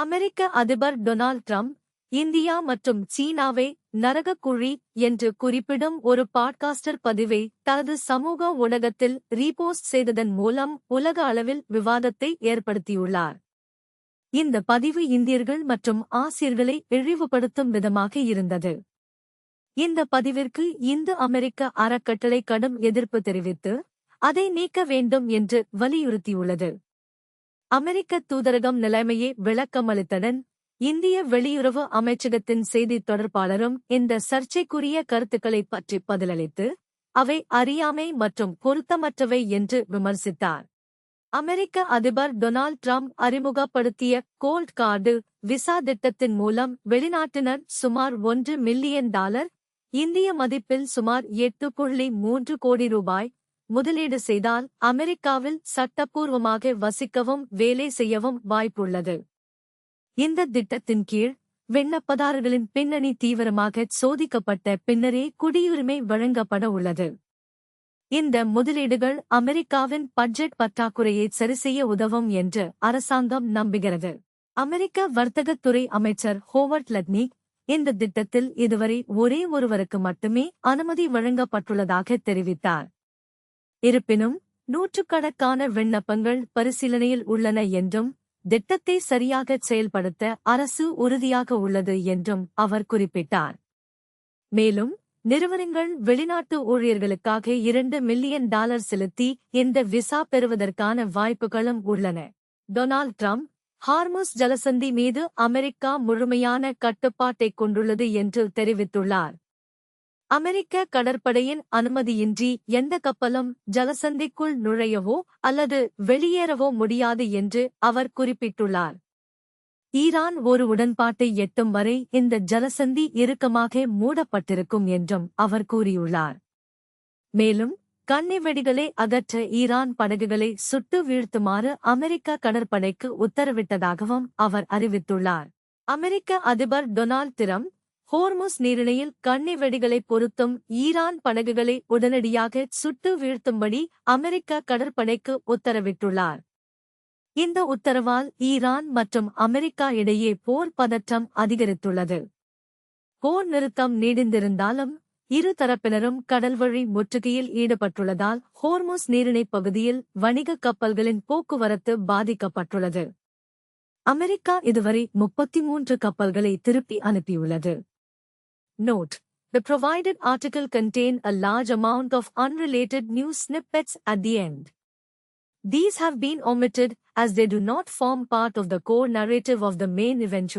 அமெரிக்க அதிபர் Donald Trump India மற்றும் சீனாவை நரகக்குழி என்று குறிப்பிடும் ஒரு பாட்காஸ்டர் பதிவை தனது சமூக ஊடகத்தில் ரீபோஸ்ட் செய்ததன் மூலம் உலக அளவில் விவாதத்தை ஏற்படுத்தியுள்ளார். இந்த பதிவு இந்தியர்கள் மற்றும் ஆசியர்களை இழிவுபடுத்தும் விதமாக இருந்தது. இந்த பதிவிற்கு இந்து அமெரிக்க அறக்கட்டளை கடும் எதிர்ப்பு தெரிவித்து அதை நீக்க வேண்டும் என்று வலியுறுத்தியுள்ளது. அமெரிக்க தூதரகம் நிலைமையை விளக்கமளித்ததன் இந்திய வெளியுறவு அமைச்சகத்தின் செய்தித் தொடர்பாளரும் இந்த சர்ச்சைக்குரிய கருத்துக்களை பற்றி பதிலளித்து அவை அறியாமை மற்றும் பொருத்தமற்றவை என்று விமர்சித்தார். அமெரிக்க அதிபர் டொனால்ட் ட்ரம்ப் அறிமுகப்படுத்திய கோல்ட் கார்டு விசா திட்டத்தின் மூலம் வெளிநாட்டினர் சுமார் $1 மில்லியன் இந்திய மதிப்பில் சுமார் 8.3 கோடி ரூபாய் முதலீடு செய்தால் அமெரிக்காவில் சட்டப்பூர்வமாக வசிக்கவும் வேலை செய்யவும் வாய்ப்புள்ளது. இந்த திட்டத்தின் கீழ் விண்ணப்பதாரர்களின் பின்னணி தீவிரமாக சோதிக்கப்பட்ட பின்னரே குடியுரிமை வழங்கப்பட உள்ளது. இந்த முதலீடுகள் அமெரிக்காவின் பட்ஜெட் பற்றாக்குறையை சரிசெய்ய உதவும் என்று அரசாங்கம் நம்புகிறது. அமெரிக்க வர்த்தகத்துறை அமைச்சர் ஹோவர்ட் லட்னிக் இந்த திட்டத்தில் இதுவரை ஒரே ஒருவருக்கு மட்டுமே அனுமதி வழங்கப்பட்டுள்ளதாக தெரிவித்தார். இருப்பினும் நூற்றுக்கணக்கான விண்ணப்பங்கள் பரிசீலனையில் உள்ளன என்றும் திட்டத்தை சரியாக செயல்படுத்த அரசு உறுதியாக உள்ளது என்றும் அவர் குறிப்பிட்டார். மேலும் நிறுவனங்கள் வெளிநாட்டு ஊழியர்களுக்காக $2 மில்லியன் செலுத்தி இந்த விசா பெறுவதற்கான வாய்ப்புகளும் உள்ளன. டொனால்ட் ட்ரம்ப் ஹார்முஸ் ஜலசந்தி மீது அமெரிக்கா முழுமையான கட்டுப்பாட்டைக் கொண்டுள்ளது என்று தெரிவித்துள்ளார். அமெரிக்க கடற்படையின் அனுமதியின்றி எந்த கப்பலும் ஜலசந்திக்குள் நுழையவோ அல்லது வெளியேறவோ முடியாது என்று அவர் குறிப்பிட்டுள்ளார். ஈரான் ஒரு உடன்பாட்டை எட்டும் வரை இந்த ஜலசந்தி இறுக்கமாக மூடப்பட்டிருக்கும் என்றும் அவர் கூறியுள்ளார். மேலும் கன்னிவெடிகளை அகற்ற ஈரான் படகுகளை சுட்டு வீழ்த்துமாறு அமெரிக்க கடற்படைக்கு உத்தரவிட்டதாகவும் அவர் அறிவித்துள்ளார். அமெரிக்க அதிபர் டொனால்ட் ட்ரம்ப் ஹோர்முஸ் நீரிணையில் கன்னிவெடிகளை பொருத்தும் ஈரான் படகுகளை உடனடியாக சுட்டு வீழ்த்தும்படி அமெரிக்க கடற்படைக்கு உத்தரவிட்டுள்ளார். இந்த உத்தரவால் ஈரான் மற்றும் அமெரிக்கா இடையே போர் பதற்றம் அதிகரித்துள்ளது. போர் நிறுத்தம் நீடிந்திருந்தாலும் இரு தரப்பினரும் கடல்வழி முற்றுகையில் ஈடுபட்டுள்ளதால் ஹோர்முஸ் நீரிணைப் பகுதியில் வணிக கப்பல்களின் போக்குவரத்து பாதிக்கப்பட்டுள்ளது. அமெரிக்கா இதுவரை 33 கப்பல்களை திருப்பி அனுப்பியுள்ளது. Note: The provided article contained a large amount of unrelated news snippets at the end. These have been omitted as they do not form part of the core narrative of the main event.